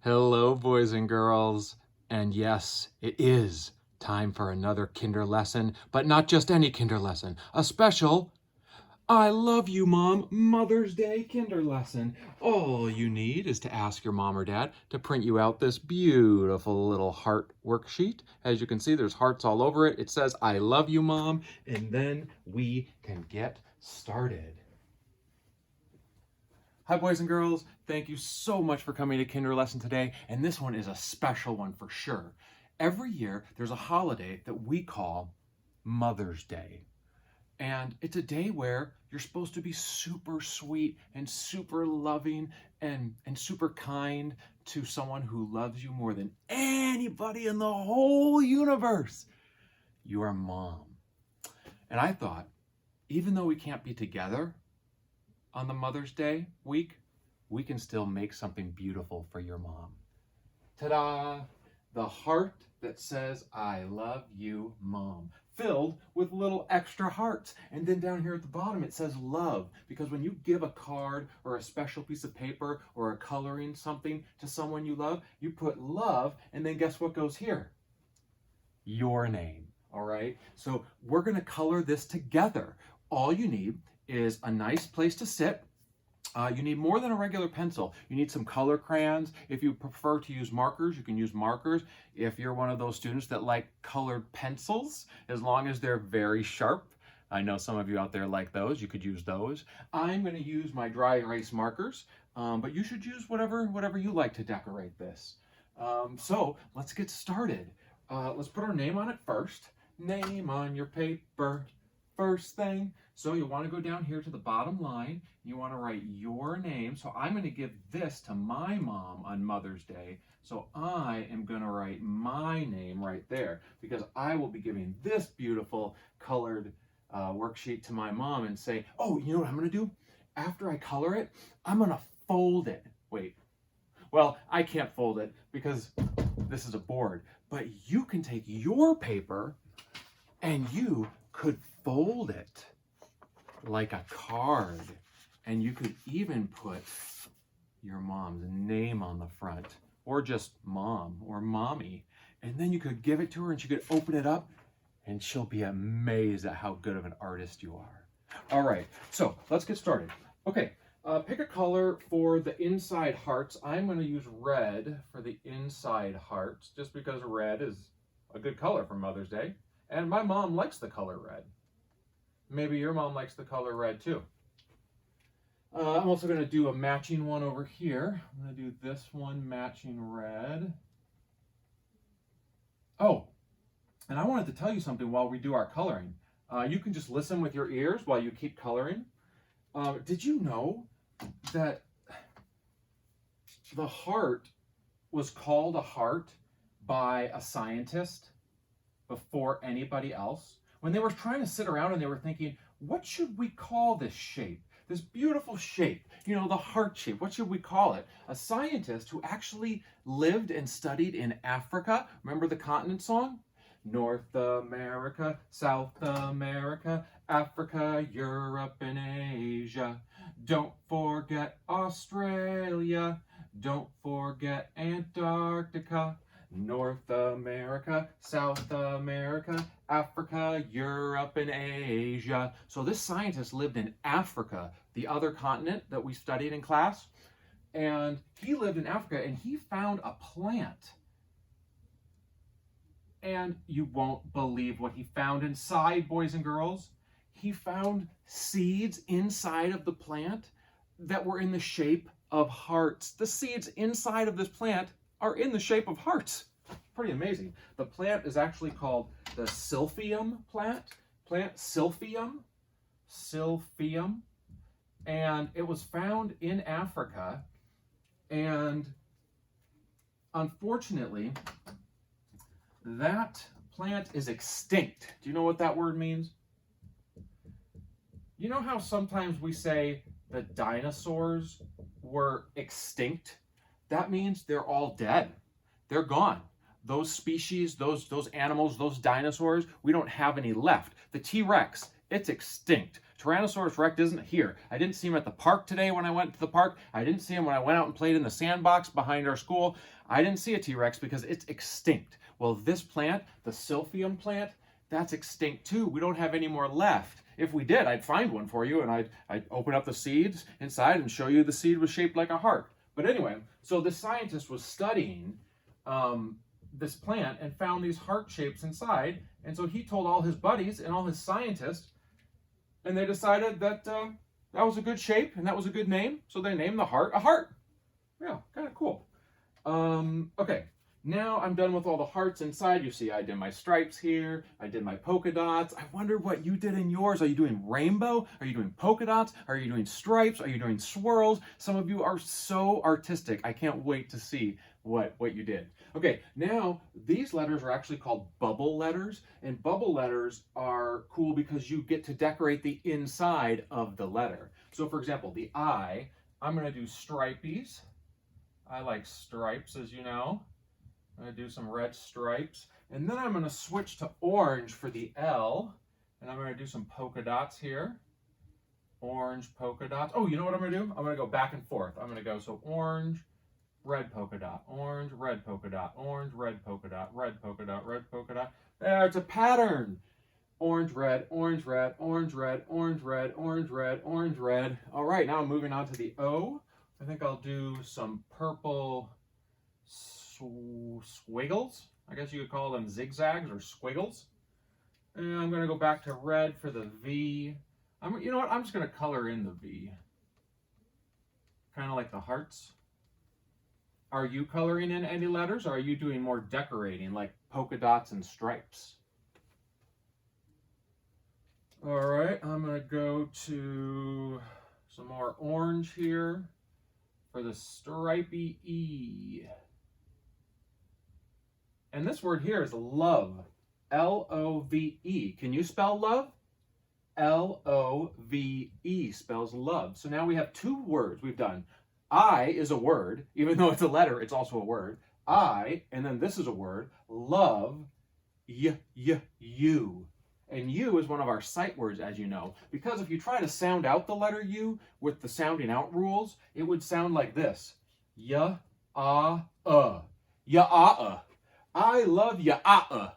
Hello, boys and girls. And yes, it is time for another kinder lesson, but not just any kinder lesson, a special I love you, Mom, Mother's Day kinder lesson. All you need is to ask your mom or dad to print you out this beautiful little heart worksheet. As you can see, there's hearts all over it. It says, I love you, Mom, and then we can get started. Hi, boys and girls. Thank you so much for coming to Kinder Lesson today. And this one is a special one for sure. Every year, there's a holiday that we call Mother's Day. And it's a day where you're supposed to be super sweet and super loving and super kind to someone who loves you more than anybody in the whole universe. Your mom. And I thought, even though we can't be together on the Mother's Day week, we can still make something beautiful for your mom. Ta-da! The heart that says, I love you, Mom, filled with little extra hearts. And then down here at the bottom, it says love, because when you give a card or a special piece of paper or a coloring something to someone you love, you put love, and then guess what goes here? Your name, all right? So we're gonna color this together. All you need is a nice place to sit. You need more than a regular pencil. You need some color crayons. If you prefer to use markers, you can use markers. If you're one of those students that like colored pencils, as long as they're very sharp, I know some of you out there like those, you could use those. I'm gonna use my dry erase markers, but you should use whatever you like to decorate this. So let's get started. Let's put our name on it first. Name on your paper. First thing, so you want to go down here to the bottom line. You want to write your name. So I'm going to give this to my mom on Mother's Day. So I am going to write my name right there because I will be giving this beautiful colored worksheet to my mom and say, oh, you know what I'm going to do? After I color it, I'm going to fold it. Wait, well, I can't fold it because this is a board, but you can take your paper and you could fold it like a card, and you could even put your mom's name on the front, or just mom or mommy, and then you could give it to her and she could open it up and she'll be amazed at how good of an artist you are. All right, so let's get started. Okay, pick a color for the inside hearts. I'm going to use red for the inside hearts just because red is a good color for Mother's Day. And my mom likes the color red. Maybe your mom likes the color red too. I'm also going to do a matching one over here. I'm going to do this one matching red. Oh, and I wanted to tell you something while we do our coloring. You can just listen with your ears while you keep coloring. Did you know that the heart was called a heart by a scientist before anybody else? When they were trying to sit around and they were thinking, what should we call this shape? This beautiful shape, you know, the heart shape, what should we call it? A scientist who actually lived and studied in Africa, remember the continent song? North America, South America, Africa, Europe, and Asia. Don't forget Australia. Don't forget Antarctica. North America, South America, Africa, Europe, and Asia. So this scientist lived in Africa, the other continent that we studied in class. And he lived in Africa and he found a plant. And you won't believe what he found inside, boys and girls. He found seeds inside of the plant that were in the shape of hearts. The seeds inside of this plant are in the shape of hearts. Pretty amazing. The plant is actually called the Silphium plant. Plant Silphium. Silphium. And it was found in Africa. And unfortunately, that plant is extinct. Do you know what that word means? You know how sometimes we say the dinosaurs were extinct? That means they're all dead. They're gone. Those species, those animals, those dinosaurs, we don't have any left. The T-Rex It's extinct. Tyrannosaurus Rex isn't here. I didn't see him at the park today when I went to the park. I didn't see him when I went out and played in the sandbox behind our school. I didn't see a T-Rex because it's extinct. Well, this plant, the Silphium plant, that's extinct too. We don't have any more left. If we did, I'd find one for you and I'd open up the seeds inside and show you the seed was shaped like a heart. But anyway, so the scientist was studying this plant and found these heart shapes inside. And so he told all his buddies and all his scientists, and they decided that that was a good shape and that was a good name. So they named the heart a heart. Yeah, kind of cool. Okay, now I'm done with all the hearts inside. You see I did my stripes here. I did my polka dots. I wonder what you did in yours. Are you doing rainbow? Are you doing polka dots? Are you doing stripes? Are you doing swirls? Some of you are so artistic. I can't wait to see what you did. Okay, now these letters are actually called bubble letters, and bubble letters are cool because you get to decorate the inside of the letter. So for example, the I, I'm going to do stripies. I like stripes, as you know. I'm going to do some red stripes, and then I'm going to switch to orange for the L, and I'm going to do some polka dots here. Orange polka dots. Oh, you know what I'm going to do? I'm going to go back and forth. I'm going to go so orange, red polka dot, orange, red polka dot, orange, red polka dot, red polka dot, red polka dot. There, it's a pattern. Orange, red, orange, red, orange, red, orange, red, orange, red, orange, red. All right, now I'm moving on to the O. I think I'll do some purple squiggles. I guess you could call them zigzags or squiggles. And I'm going to go back to red for the V. You know what? I'm just going to color in the V. Kind of like the hearts. Are you coloring in any letters, or are you doing more decorating, like polka dots and stripes? All right, I'm going to go to some more orange here for the stripy E. And this word here is love. L-O-V-E. Can you spell love? L-O-V-E spells love. So now we have two words we've done. I is a word. Even though it's a letter, it's also a word. I, and then this is a word. Love, you. And you is one of our sight words, as you know. Because if you try to sound out the letter U with the sounding out rules, it would sound like this. Ya-ah-uh. Ya-ah-uh. I love ya-ah-uh.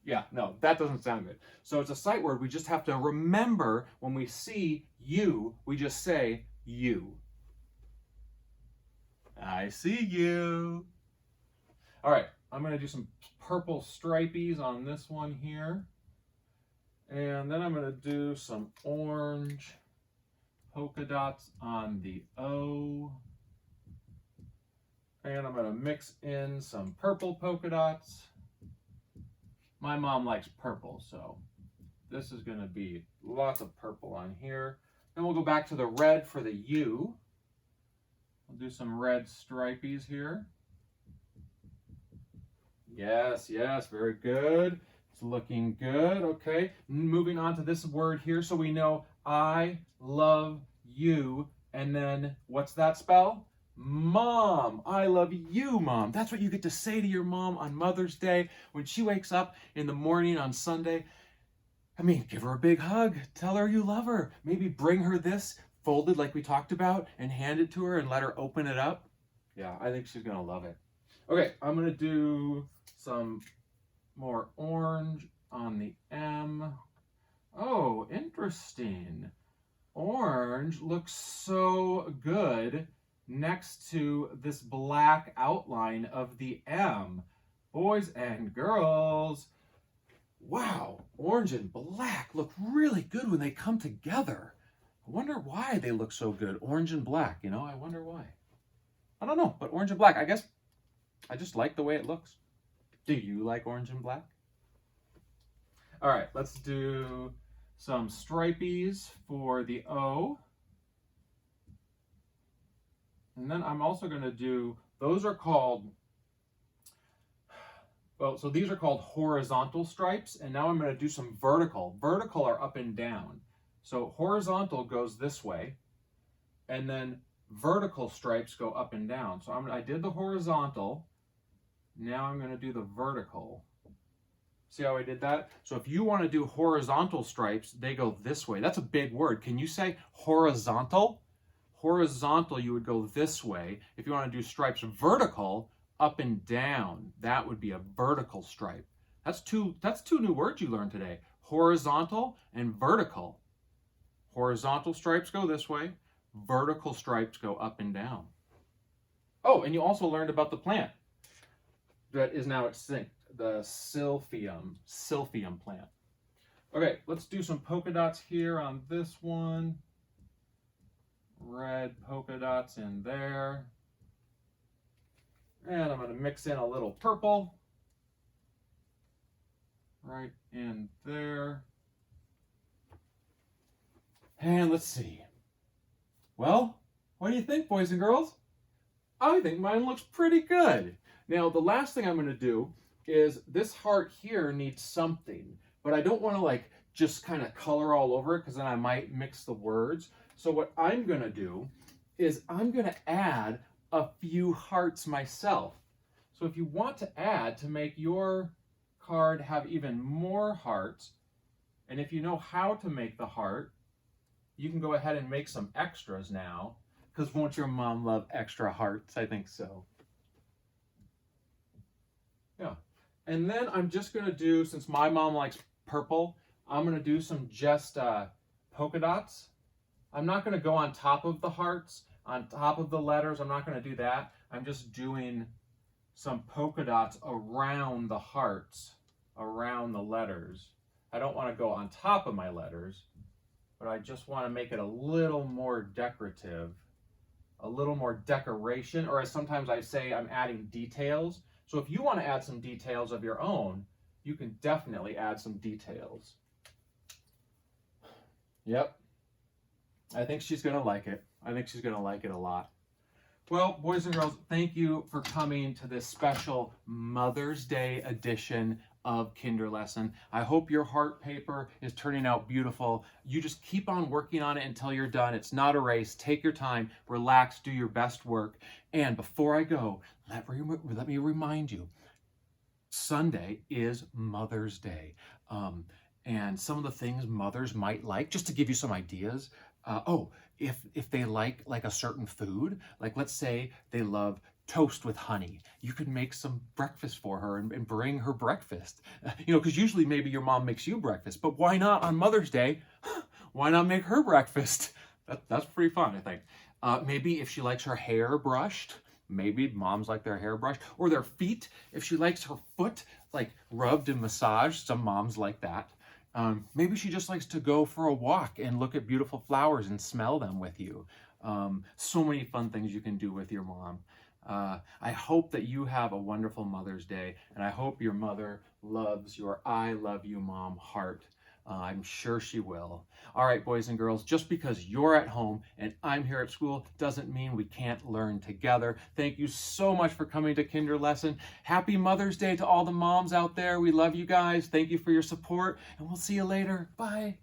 Yeah, no, that doesn't sound good. So it's a sight word. We just have to remember when we see you, we just say you. I see you. All right, I'm going to do some purple stripies on this one here. And then I'm going to do some orange polka dots on the O. And I'm going to mix in some purple polka dots. My mom likes purple, so this is going to be lots of purple on here. Then we'll go back to the red for the U. I'll do some red stripies here. Yes, very good. It's looking good. Okay, moving on to this word here. So we know I love you. And then what's that spell? Mom. I love you, Mom. That's what you get to say to your mom on Mother's Day when she wakes up in the morning on Sunday. I mean, give her a big hug. Tell her you love her. Maybe bring her this folded like we talked about and hand it to her and let her open it up. Yeah, I think she's going to love it. Okay, I'm going to do some more orange on the M. Oh, interesting. Orange looks so good next to this black outline of the M. Boys and girls, wow, orange and black look really good when they come together. I wonder why they look so good, orange and black, you know, I wonder why. I don't know, but orange and black, I guess I just like the way it looks. Do you like orange and black? All right, let's do some stripies for the O. And then I'm also going to do, those are called, well, so these are called horizontal stripes. And now I'm going to do some vertical. Vertical are up and down. So horizontal goes this way. And then vertical stripes go up and down. So I did the horizontal. Now I'm going to do the vertical. See how I did that? So if you want to do horizontal stripes, they go this way. That's a big word. Can you say horizontal? Horizontal, you would go this way. If you want to do stripes vertical, up and down, that would be a vertical stripe. That's two new words you learned today. Horizontal and vertical. Horizontal stripes go this way. Vertical stripes go up and down. Oh, and you also learned about the plant that is now extinct, the silphium plant. Okay, let's do some polka dots here on this one. Red polka dots in there. And I'm going to mix in a little purple right in there. And let's see. Well, what do you think, boys and girls? I think mine looks pretty good. Now, the last thing I'm going to do is this heart here needs something, but I don't want to like just kind of color all over it because then I might mix the words. So what I'm going to do is I'm going to add a few hearts myself. So if you want to add to make your card have even more hearts, and if you know how to make the heart, you can go ahead and make some extras now, because won't your mom love extra hearts? I think so. Yeah. And then I'm just going to do, since my mom likes purple, I'm going to do some just polka dots. I'm not going to go on top of the hearts, on top of the letters. I'm not going to do that. I'm just doing some polka dots around the hearts, around the letters. I don't want to go on top of my letters, but I just want to make it a little more decorative, a little more decoration, or as sometimes I say, I'm adding details. So if you want to add some details of your own, you can definitely add some details. Yep. I think she's going to like it. I think she's going to like it a lot. Well, boys and girls, thank you for coming to this special Mother's Day edition of Kinderlesson. I hope your heart paper is turning out beautiful. You just keep on working on it until you're done. It's not a race. Take your time, relax, do your best work. And before I go, let me remind you, Sunday is Mother's Day. And some of the things mothers might like, just to give you some ideas. If they like a certain food, like let's say they love toast with honey, you could make some breakfast for her and bring her breakfast. Because usually maybe your mom makes you breakfast, but why not on Mother's Day? Why not make her breakfast? That's pretty fun, I think. Maybe if she likes her hair brushed, maybe moms like their hair brushed, or their feet. If she likes her foot like rubbed and massaged, some moms like that. Maybe she just likes to go for a walk and look at beautiful flowers and smell them with you. So many fun things you can do with your mom. I hope that you have a wonderful Mother's Day, and I hope your mother loves your I love you, Mom heart. I'm sure she will. All right, boys and girls, just because you're at home and I'm here at school doesn't mean we can't learn together. Thank you so much for coming to Kinderlesson. Happy Mother's Day to all the moms out there. We love you guys. Thank you for your support, and we'll see you later. Bye.